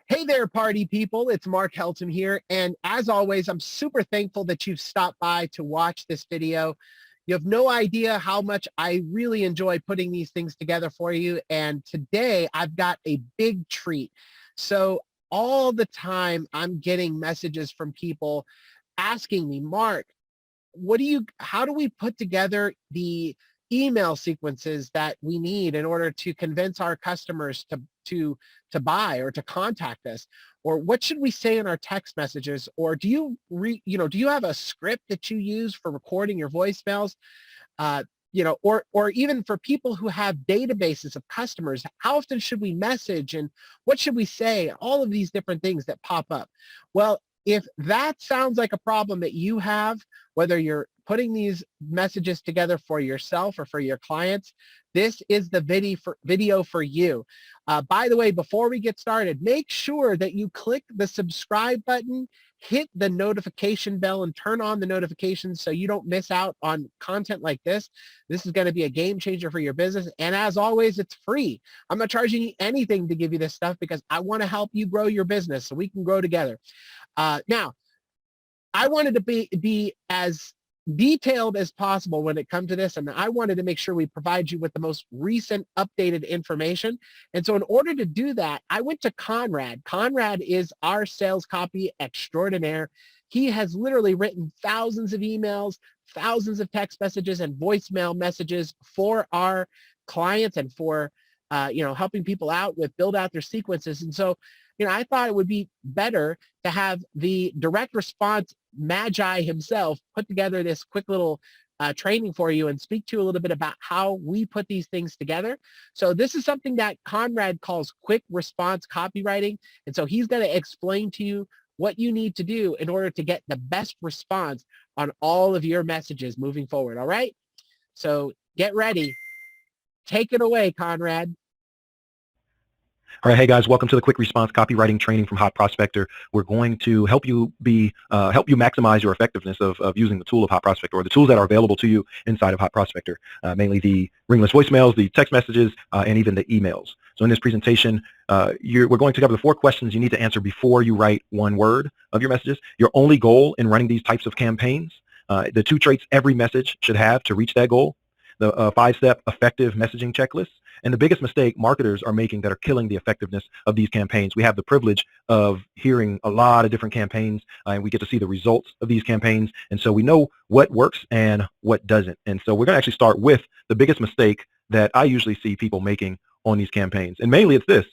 Hey there, party people. It's Mark Helton here. And as always, I'm super thankful that you've stopped by to watch this video. You have no idea how much I really enjoy putting these things together for you. And today I've got a big treat. So all the time I'm getting messages from people asking me, Mark, how do we put together the email sequences that we need in order to convince our customers to buy or to contact us? Or what should we say in our text messages? Or do you have a script that you use for recording your voicemails? uh, or even for people who have databases of customers, how often should we message and what should we say? All of these different things that pop up. Well, if that sounds like a problem that you have, whether you're putting these messages together for yourself or for your clients, this is the video for you. By the way, before we get started, make sure that you click the subscribe button, hit the notification bell, and turn on the notifications so you don't miss out on content like this. This is going to be a game changer for your business. And as always, it's free. I'm not charging you anything to give you this stuff because I want to help you grow your business so we can grow together. Now, I wanted to be as detailed as possible when it comes to this, and I wanted to make sure we provide you with the most recent updated information. And so in order to do that, I went to Conrad. Conrad is our sales copy extraordinaire. He has literally written thousands of emails, thousands of text messages and voicemail messages for our clients and for helping people out with build out their sequences. And so I thought it would be better to have the direct response magi himself put together this quick little training for you and speak to you a little bit about how we put these things together. So this is something that Conrad calls quick response copywriting. And so he's going to explain to you what you need to do in order to get the best response on all of your messages moving forward. All right. So get ready. Take it away, Conrad. All right, hey guys, welcome to the quick response copywriting training from Hot Prospector. We're going to help you maximize your effectiveness of using the tool of Hot Prospector, or the tools that are available to you inside of Hot Prospector, mainly the ringless voicemails, the text messages, and even the emails. So in this presentation, we're going to cover the 4 questions you need to answer before you write one word of your messages. Your only goal in running these types of campaigns, the 2 traits every message should have to reach that goal, the 5-step effective messaging checklist, and the biggest mistake marketers are making that are killing the effectiveness of these campaigns. We have the privilege of hearing a lot of different campaigns, and we get to see the results of these campaigns, and so we know what works and what doesn't. And so we're going to actually start with the biggest mistake that I usually see people making on these campaigns, and mainly it's this.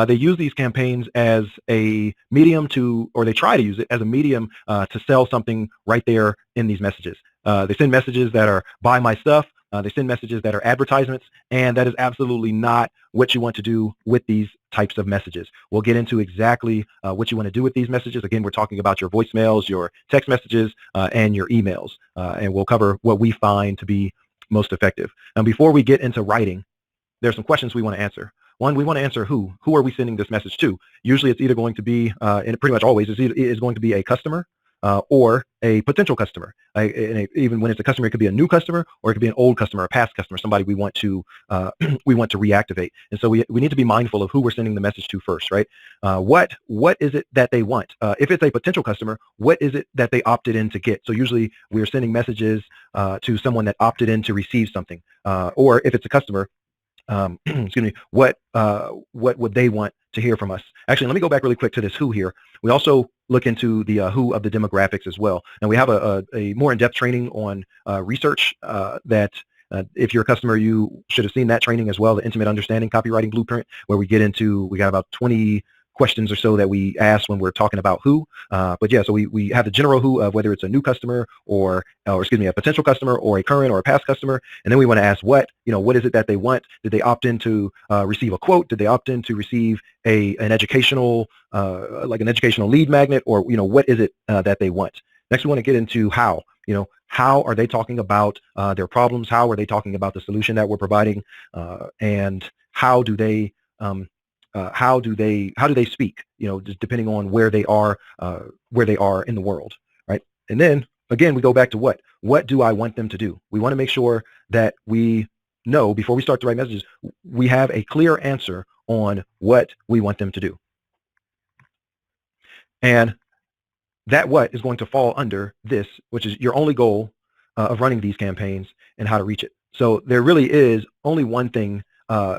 They use these campaigns as a medium or they try to use it as a medium to sell something right there in these messages. They send messages that are buy my stuff. They send messages that are advertisements, and that is absolutely not what you want to do with these types of messages. We'll get into exactly what you want to do with these messages. Again, we're talking about your voicemails, your text messages, and your emails, and we'll cover what we find to be most effective. Now, before we get into writing, there's some questions we want to answer. One, we want to answer who. Who are we sending this message to? Usually it's either going to be, and pretty much always, it's going to be a customer or a potential customer. Even when it's a customer, it could be a new customer, or it could be an old customer, a past customer, somebody we want to reactivate. And so we need to be mindful of who we're sending the message to first, right? What is it that they want? If it's a potential customer, what is it that they opted in to get? So usually we're sending messages to someone that opted in to receive something, or if it's a customer, excuse me, what would they want to hear from us? Actually, let me go back really quick to this who here. We also look into the who of the demographics as well. And we have a more in-depth training on research that if you're a customer, you should have seen that training as well, the Intimate Understanding Copywriting Blueprint, where we got about 20 questions or so that we ask when we're talking about who. But yeah, so we have the general who of whether it's a new customer or excuse me, a potential customer or a current or a past customer. And then we want to ask what is it that they want? Did they opt in to receive a quote? Did they opt in to receive an educational, like an educational lead magnet, or, what is it that they want? Next, we want to get into how. How are they talking about their problems? How are they talking about the solution that we're providing? And how do they speak, just depending on where they are in the world, right? And then again, we go back to what do I want them to do? We want to make sure that we know before we start to write messages, we have a clear answer on what we want them to do. And that what is going to fall under this, which is your only goal of running these campaigns and how to reach it. So there really is only one thing.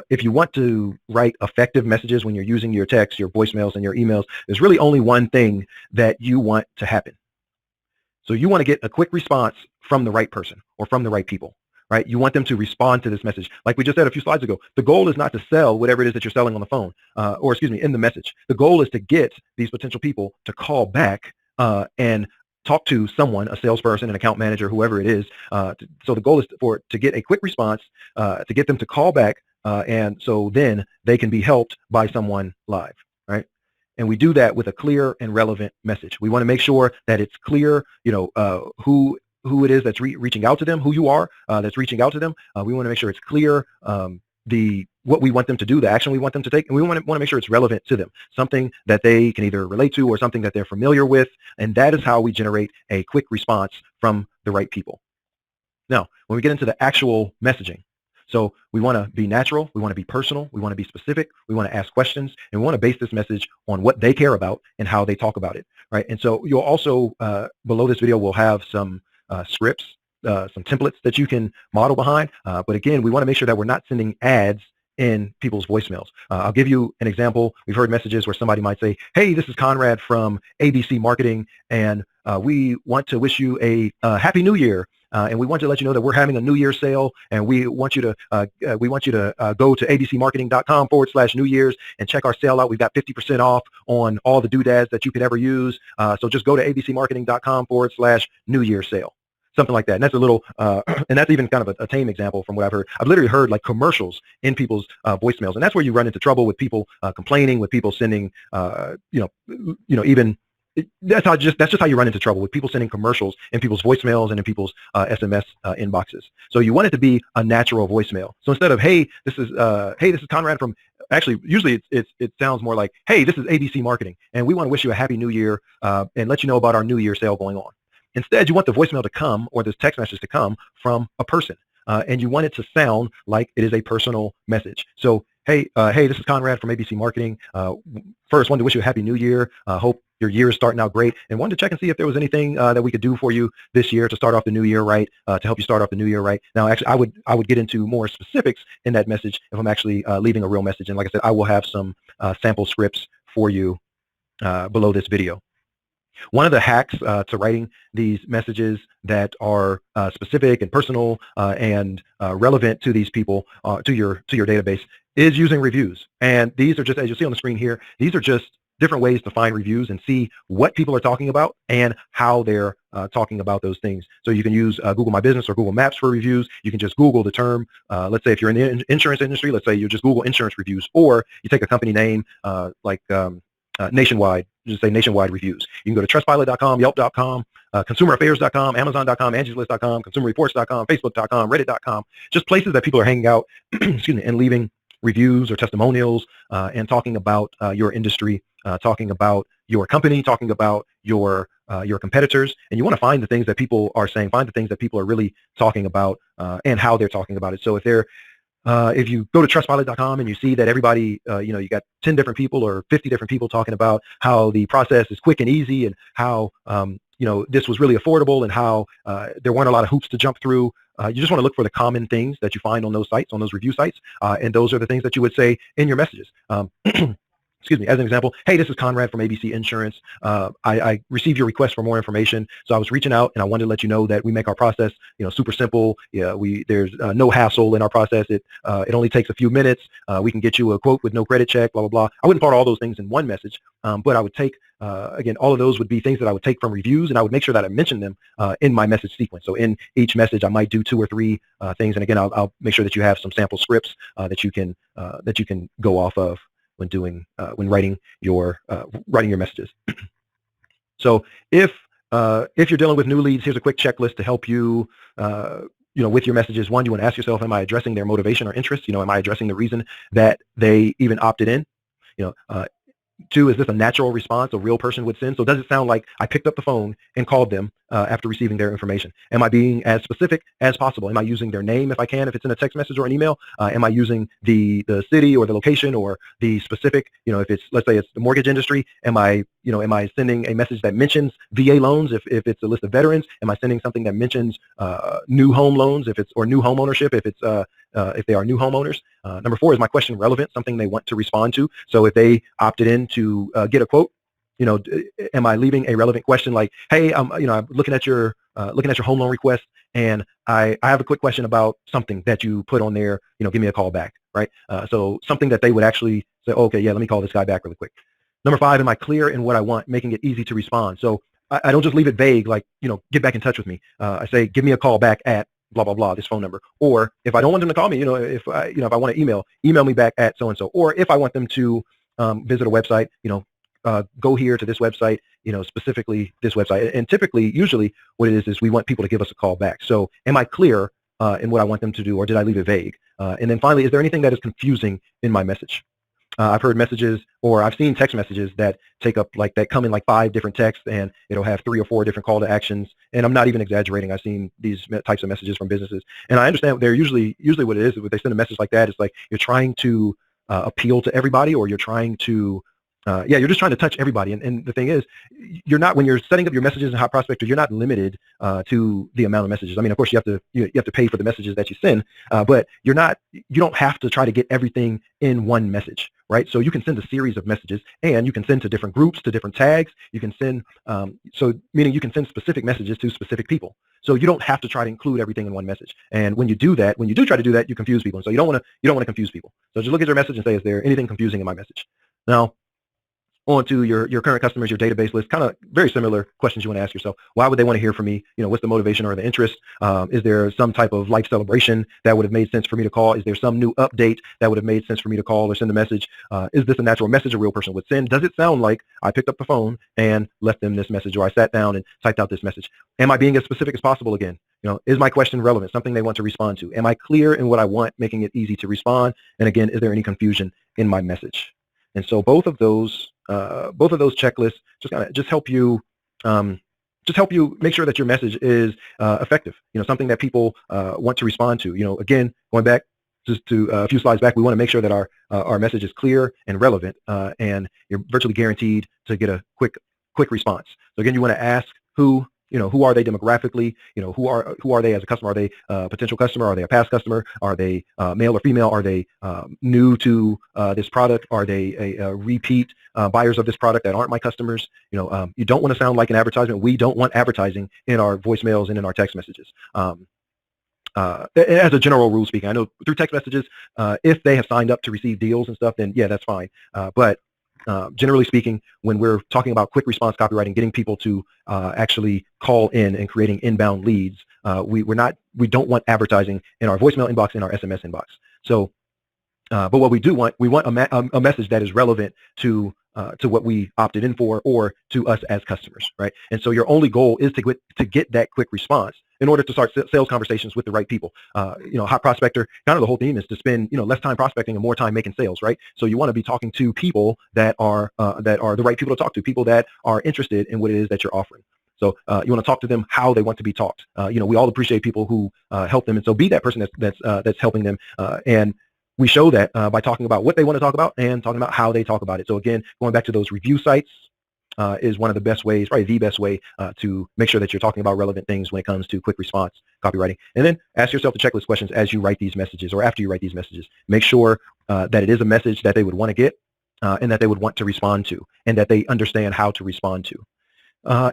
If you want to write effective messages when you're using your texts, your voicemails, and your emails, there's really only one thing that you want to happen. So you want to get a quick response from the right person or from the right people, right? You want them to respond to this message. Like we just said a few slides ago, the goal is not to sell whatever it is that you're selling on the phone, or excuse me, in the message. The goal is to get these potential people to call back and talk to someone, a salesperson, an account manager, whoever it is. So the goal is to get a quick response, to get them to call back, and so then they can be helped by someone live, right? And we do that with a clear and relevant message. We want to make sure that it's clear, who it is that's reaching out to them, who you are that's reaching out to them. We want to make sure it's clear, what we want them to do, the action we want them to take, and we want to make sure it's relevant to them, something that they can either relate to or something that they're familiar with, and that is how we generate a quick response from the right people. Now, when we get into the actual messaging, so we want to be natural, we want to be personal, we want to be specific, we want to ask questions, and we want to base this message on what they care about and how they talk about it, right? And so you'll also, below this video, we'll have some scripts, some templates that you can model behind. But again, we want to make sure that we're not sending ads in people's voicemails. I'll give you an example. We've heard messages where somebody might say, hey, this is Conrad from ABC Marketing, and we want to wish you a happy new year. And we want to let you know that we're having a New Year's sale, and we want you to go to abcmarketing.com/New Year's and check our sale out. We've got 50% off on all the doodads that you could ever use. So just go to abcmarketing.com/New Year's sale. Something like that. And that's a little, and that's even kind of a tame example from what I've heard. I've literally heard like commercials in people's voicemails, and that's where you run into trouble with people complaining, with people sending, even. That's just how you run into trouble with people sending commercials in people's voicemails and in people's SMS inboxes. So you want it to be a natural voicemail. So instead of hey, this is Conrad from. Actually, usually it sounds more like, hey, this is ABC Marketing, and we want to wish you a happy New Year and let you know about our New Year sale going on. Instead, you want the voicemail to come, or this text message to come from a person, and you want it to sound like it is a personal message. So hey, this is Conrad from ABC Marketing. First, wanted to wish you a happy New Year. Hope your year is starting out great, and wanted to check and see if there was anything that we could do for you this year to start off the new year right, to help you start off the new year right. Now, actually, I would get into more specifics in that message if I'm actually leaving a real message. And like I said, I will have some sample scripts for you below this video. One of the hacks to writing these messages that are specific and personal and relevant to these people, to your database, is using reviews. And these are just, as you see on the screen here, these are just different ways to find reviews and see what people are talking about and how they're talking about those things. So you can use Google My Business or Google Maps for reviews. You can just Google the term. Let's say if you're in the insurance industry, let's say you just Google insurance reviews, or you take a company name like Nationwide, just say Nationwide Reviews. You can go to trustpilot.com, yelp.com, consumeraffairs.com, amazon.com, angieslist.com, consumerreports.com, facebook.com, reddit.com, just places that people are hanging out excuse me, and leaving reviews or testimonials and talking about your industry, talking about your company, talking about your competitors. And you want to find the things that people are saying, find the things that people are really talking about and how they're talking about it. So if you go to trustpilot.com and you see that everybody, you got 10 different people or 50 different people talking about how the process is quick and easy and how, this was really affordable and how there weren't a lot of hoops to jump through. You just want to look for the common things that you find on those sites, on those review sites. And those are the things that you would say in your messages. Excuse me, as an example, hey, this is Conrad from ABC Insurance. I received your request for more information, so I was reaching out and I wanted to let you know that we make our process, super simple. Yeah, there's no hassle in our process. It only takes a few minutes. We can get you a quote with no credit check, blah, blah, blah. I wouldn't put all those things in one message, but I would take, again, all of those would be things that I would take from reviews, and I would make sure that I mention them in my message sequence. So in each message, I might do 2 or 3 things, and again, I'll make sure that you have some sample scripts that you can go off of when writing your messages. So if you're dealing with new leads, here's a quick checklist to help you with your messages. 1, you want to ask yourself, am I addressing their motivation or interest? Am I addressing the reason that they even opted in? 2, is this a natural response a real person would send? So does it sound like I picked up the phone and called them after receiving their information? Am I being as specific as possible? Am I using their name if I can, if it's in a text message or an email? Am I using the city or the location or the specific, if it's, let's say it's the mortgage industry, am I sending a message that mentions VA loans if it's a list of veterans? Am I sending something that mentions new home loans or new home ownership if they are new homeowners? Number 4, is my question relevant, something they want to respond to? So if they opted in to get a quote, am I leaving a relevant question like, hey, I'm looking at your home loan request, and I have a quick question about something that you put on there, give me a call back, right? So something that they would actually say, okay, yeah, let me call this guy back really quick. Number 5, am I clear in what I want, making it easy to respond? So I don't just leave it vague, like, get back in touch with me. I say, give me a call back at blah, blah, blah, this phone number. Or if I don't want them to call me, if I want to email me back at so-and-so. Or if I want them to visit a website, go here to this website, specifically this website. And typically, usually what it is we want people to give us a call back. So am I clear in what I want them to do, or did I leave it vague? And then finally, is there anything that is confusing in my message? I've heard messages, or I've seen text messages that come in like 5 different texts, and it'll have 3 or 4 different call to actions. And I'm not even exaggerating. I've seen these types of messages from businesses, and I understand they're usually what it is. When they send a message like that, it's like you're trying to appeal to everybody, or you're trying to you're just trying to touch everybody. And the thing is, you're not, when you're setting up your messages in Hot Prospector, you're not limited to the amount of messages. I mean, of course, you have to pay for the messages that you send, but you don't have to try to get everything in one message, right? So you can send a series of messages, and you can send to different groups, to different tags. You can send, meaning you can send specific messages to specific people. So you don't have to try to include everything in one message. And when you do try to do that, you confuse people. And so you don't want to confuse people. So just look at your message and say, is there anything confusing in my message? Now, on to your current customers, your database list, kind of very similar questions you want to ask yourself. Why would they want to hear from me? What's the motivation or the interest? Is there some type of life celebration that would have made sense for me to call? Is there some new update that would have made sense for me to call or send a message? Is this a natural message a real person would send? Does it sound like I picked up the phone and left them this message, or I sat down and typed out this message? Am I being as specific as possible again? Is my question relevant, something they want to respond to? Am I clear in what I want, making it easy to respond? And again, is there any confusion in my message? And so both of those checklists just help you make sure that your message is effective. Something that people want to respond to. Again, going back just to a few slides back, we want to make sure that our message is clear and relevant, and you're virtually guaranteed to get a quick response. So again, you want to ask who are they demographically? Who are they as a customer? Are they a potential customer? Are they a past customer? Are they male or female? Are they new to this product? Are they a repeat buyers of this product that aren't my customers? You don't want to sound like an advertisement. We don't want advertising in our voicemails and in our text messages. As a general rule speaking, I know through text messages, if they have signed up to receive deals and stuff, then yeah, that's fine. But generally speaking, when we're talking about quick response copywriting, getting people to actually call in and creating inbound leads, we don't want advertising in our voicemail inbox, in our SMS inbox. So, but what we want a message that is relevant to what we opted in for, or to us as customers, right? And so your only goal is to get that quick response in order to start sales conversations with the right people. Hot Prospector, kind of the whole theme is to spend less time prospecting and more time making sales, right? So you want to be talking to people that are the right people to talk to, people that are interested in what it is that you're offering. So you want to talk to them how they want to be talked. We all appreciate people who help them, and so be that person that's helping them. And we show that by talking about what they want to talk about and talking about how they talk about it. So again, going back to those review sites is one of the best ways, probably the best way to make sure that you're talking about relevant things when it comes to quick response copywriting. And then ask yourself the checklist questions as you write these messages, or after you write these messages. Make sure that it is a message that they would want to get and that they would want to respond to, and that they understand how to respond to.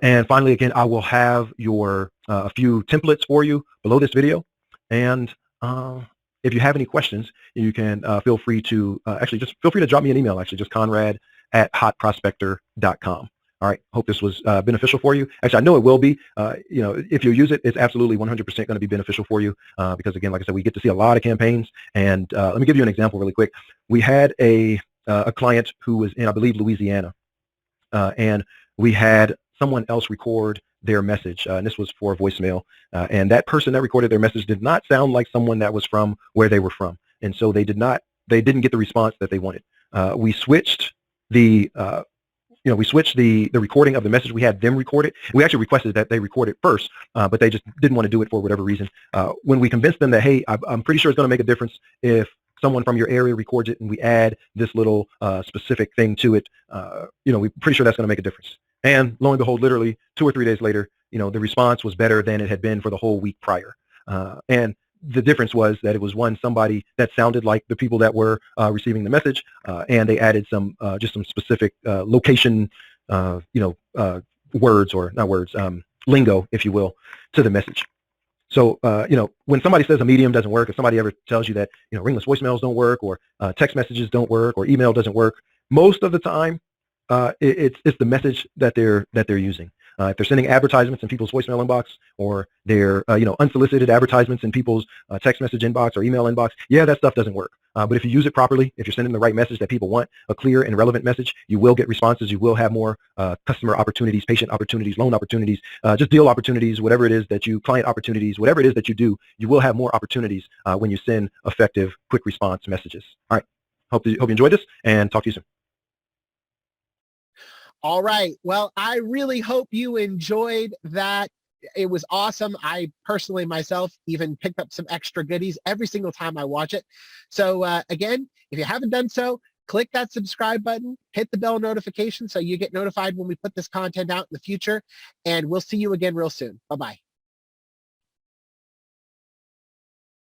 And finally, again, I will have a few templates for you below this video. And if you have any questions, you can feel free to drop me an email, just conrad@hotprospector.com. All right. Hope this was beneficial for you. Actually, I know it will be. If you use it, it's absolutely 100% going to be beneficial for you because, again, like I said, we get to see a lot of campaigns. And let me give you an example really quick. We had a client who was in, I believe, Louisiana, and we had someone else record their message, and this was for voicemail, and that person that recorded their message did not sound like someone that was from where they were from, and so they didn't get the response that they wanted. We switched the we switched the recording of the message. We had them record it. We actually requested that they record it first, but they just didn't want to do it for whatever reason. When we convinced them that, hey, I'm pretty sure it's going to make a difference if someone from your area records it and we add this little specific thing to it, we're pretty sure that's going to make a difference. And lo and behold, literally 2 or 3 days later, the response was better than it had been for the whole week prior. And the difference was that it was somebody that sounded like the people that were receiving the message, and they added just some specific location, words, or not words, lingo, if you will, to the message. So, when somebody says a medium doesn't work, if somebody ever tells you that, ringless voicemails don't work, or text messages don't work, or email doesn't work, most of the time, it's the message that they're using. If they're sending advertisements in people's voicemail inbox, or they're unsolicited advertisements in people's text message inbox or email inbox, yeah, that stuff doesn't work. But if you use it properly, if you're sending the right message that people want, a clear and relevant message, you will get responses. You will have more customer opportunities, patient opportunities, loan opportunities, just deal opportunities, whatever it is that client opportunities, whatever it is that you do, you will have more opportunities when you send effective, quick response messages. All right. Hope you enjoyed this, and talk to you soon. All right. Well, I really hope you enjoyed that. It was awesome. I personally myself even picked up some extra goodies every single time I watch it. So again, if you haven't done so, click that subscribe button, hit the bell notification so you get notified when we put this content out in the future, and we'll see you again real soon. Bye-bye.